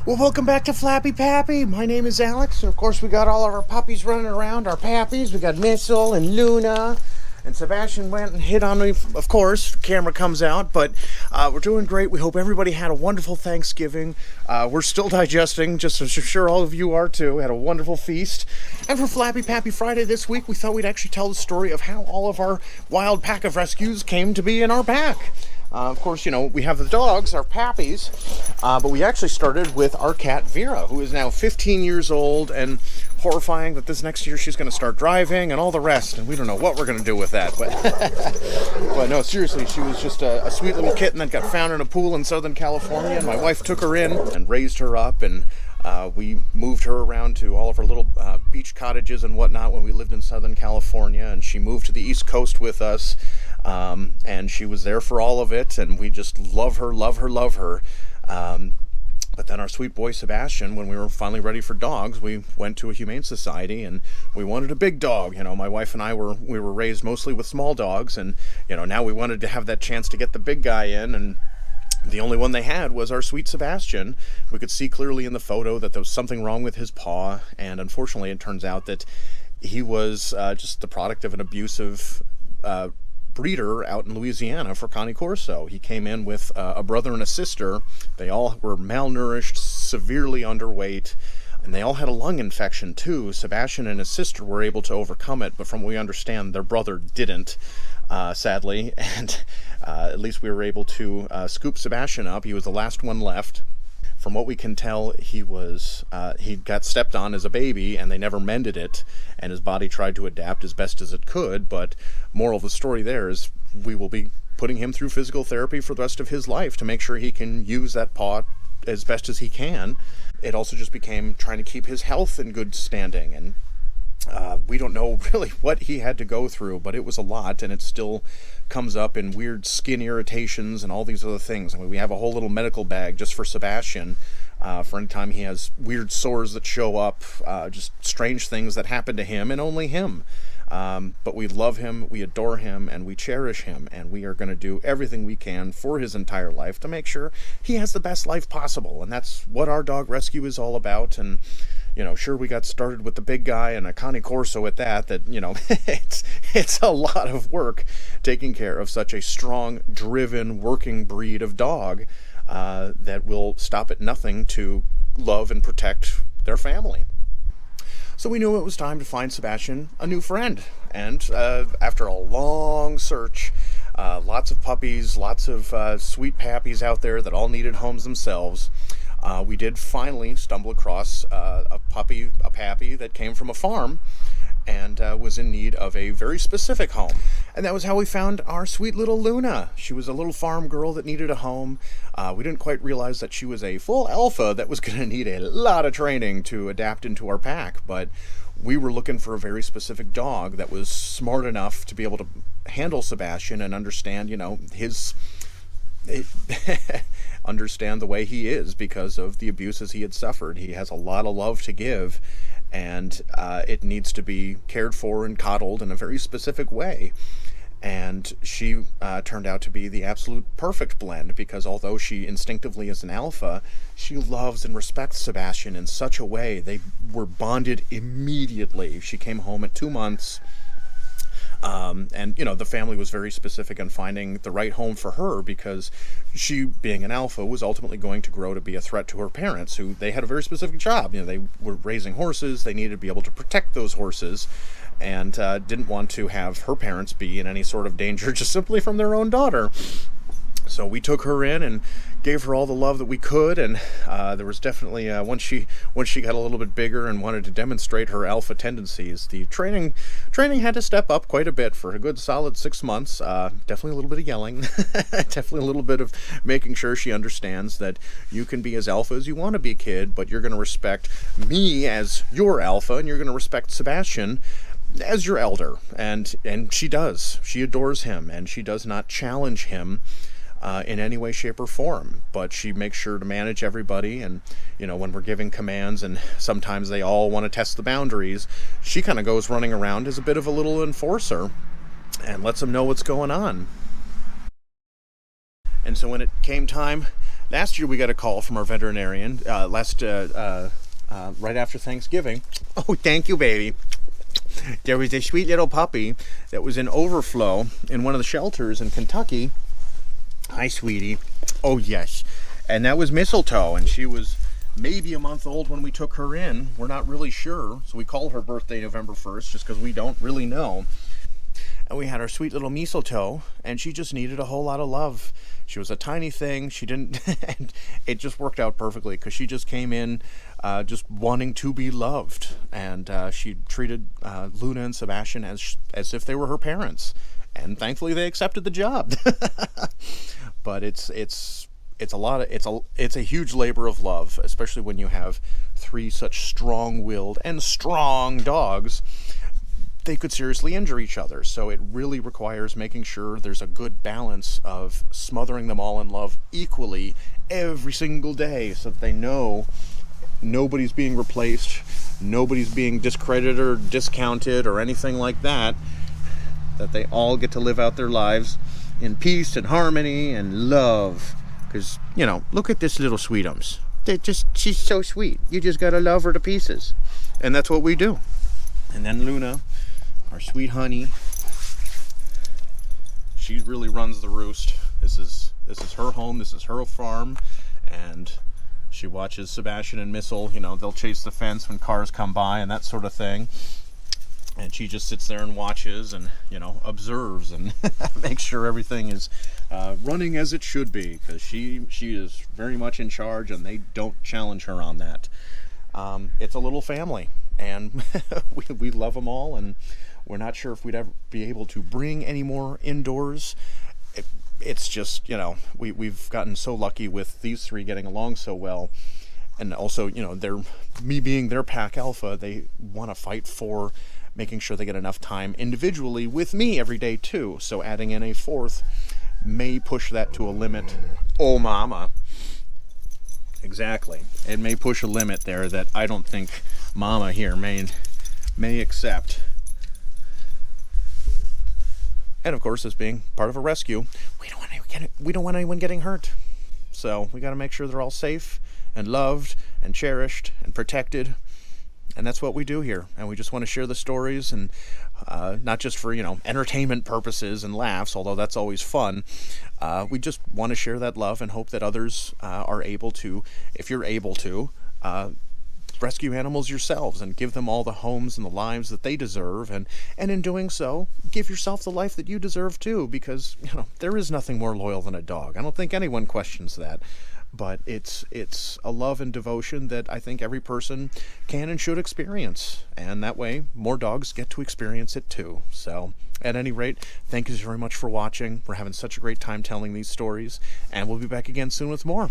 Well, welcome back to Flappy Pappy. My name is Alex, and of course we got all of our puppies running around, our pappies. We got Missile and Luna, and Sebastian went and hit on me, of course. The camera comes out, but we're doing great. We hope everybody had a wonderful Thanksgiving. We're still digesting, just as sure all of you are too. Had a wonderful feast. And for Flappy Pappy Friday this week, we thought we'd actually tell the story of how all of our wild pack of rescues came to be in our pack. Of course, you know, we have the dogs, our pappies, but we actually started with our cat Vera, who is now 15 years old, and horrifying that this next year she's going to start driving and all the rest, and we don't know what we're going to do with that. But no, seriously, she was just a sweet little kitten that got found in a pool in Southern California, and my wife took her in and raised her up, and we moved her around to all of our little beach cottages and whatnot when we lived in Southern California, and she moved to the East Coast with us. And she was there for all of it, and we just love her. But then our sweet boy Sebastian, when we were finally ready for dogs, we went to a humane society and we wanted a big dog. You know, my wife and I were raised mostly with small dogs, and you know, now we wanted to have that chance to get the big guy in, and the only one they had was our sweet Sebastian. We could see clearly in the photo that there was something wrong with his paw, and unfortunately it turns out that he was just the product of an abusive breeder out in Louisiana for Cane Corso. He came in with a brother and a sister. They all were malnourished, severely underweight, and they all had a lung infection too. Sebastian and his sister were able to overcome it, but from what we understand, their brother didn't, sadly, and at least we were able to scoop Sebastian up. He was the last one left. From what we can tell, he got stepped on as a baby, and they never mended it, and his body tried to adapt as best as it could. But moral of the story there is we will be putting him through physical therapy for the rest of his life to make sure he can use that paw as best as he can. It also just became trying to keep his health in good standing, and we don't know really what he had to go through, but it was a lot, and it still comes up in weird skin irritations and all these other things. I mean, we have a whole little medical bag just for Sebastian, for any time he has weird sores that show up, just strange things that happen to him and only him. But we love him, we adore him, and we cherish him, and we are going to do everything we can for his entire life to make sure he has the best life possible, and that's what our dog rescue is all about. And you know, sure, we got started with the big guy and a Cane Corso at that, you know, it's a lot of work taking care of such a strong, driven, working breed of dog that will stop at nothing to love and protect their family. So we knew it was time to find Sebastian a new friend. And after a long search, lots of puppies, lots of sweet pappies out there that all needed homes themselves, we did finally stumble across a pappy that came from a farm and was in need of a very specific home. And that was how we found our sweet little Luna. She was a little farm girl that needed a home. We didn't quite realize that she was a full alpha that was going to need a lot of training to adapt into our pack, but we were looking for a very specific dog that was smart enough to be able to handle Sebastian and understand, you know, understand the way he is because of the abuses he had suffered. He has a lot of love to give, and it needs to be cared for and coddled in a very specific way. And she turned out to be the absolute perfect blend, because although she instinctively is an alpha, she loves and respects Sebastian in such a way. They were bonded immediately. She came home at 2 months. And, you know, the family was very specific in finding the right home for her, because she, being an alpha, was ultimately going to grow to be a threat to her parents, who they had a very specific job. You know, they were raising horses. They needed to be able to protect those horses, and didn't want to have her parents be in any sort of danger just simply from their own daughter. So we took her in and gave her all the love that we could, and there was definitely once she got a little bit bigger and wanted to demonstrate her alpha tendencies, the training had to step up quite a bit for a good solid 6 months. Definitely a little bit of yelling, definitely a little bit of making sure she understands that you can be as alpha as you want to be, kid, but you're going to respect me as your alpha, and you're going to respect Sebastian as your elder. And she does. She adores him, and she does not challenge him in any way, shape, or form, but she makes sure to manage everybody. And you know, when we're giving commands and sometimes they all want to test the boundaries, she kind of goes running around as a bit of a little enforcer and lets them know what's going on. And so when it came time Last year we got a call from our veterinarian right after Thanksgiving. Oh, thank you, baby. There was a sweet little puppy that was in overflow in one of the shelters in Kentucky. Hi, sweetie. Oh, yes. And that was Mistletoe, and she was maybe a month old when we took her in. We're not really sure, so we call her birthday November 1st just because we don't really know. And we had our sweet little Mistletoe, and she just needed a whole lot of love. She was a tiny thing. She didn't, and it just worked out perfectly because she just came in just wanting to be loved. And she treated Luna and Sebastian as if they were her parents. And thankfully they accepted the job. But it's a huge labor of love, especially when you have 3 such strong-willed and strong dogs. They could seriously injure each other, so it really requires making sure there's a good balance of smothering them all in love equally every single day, so that they know nobody's being replaced, nobody's being discredited or discounted or anything like that, that they all get to live out their lives in peace and harmony and love. Because, look at this little sweetums. She's so sweet. You just gotta love her to pieces. And that's what we do. And then Luna, our sweet honey, she really runs the roost. This is her home, this is her farm, and she watches Sebastian and Missile. They'll chase the fence when cars come by and that sort of thing. And she just sits there and watches and, observes and makes sure everything is running as it should be, because she is very much in charge and they don't challenge her on that. It's a little family, and we love them all, and we're not sure if we'd ever be able to bring any more indoors. It's just, we've gotten so lucky with these 3 getting along so well. And also, me being their pack alpha, they want to fight for making sure they get enough time individually with me every day too. So adding in a 4th may push that to a limit. Oh, mama. Exactly. It may push a limit there that I don't think mama here may accept. And of course, as being part of a rescue, we don't want anyone getting hurt. So we got to make sure they're all safe and loved and cherished and protected. And that's what we do here. And we just want to share the stories, and not just for, entertainment purposes and laughs, although that's always fun. We just want to share that love and hope that others are able to, if you're able to, rescue animals yourselves and give them all the homes and the lives that they deserve, and in doing so, give yourself the life that you deserve too, because there is nothing more loyal than a dog. I don't think anyone questions that, but it's a love and devotion that I think every person can and should experience, and that way more dogs get to experience it too. So at any rate, thank you very much for watching. We're having such a great time telling these stories, and we'll be back again soon with more.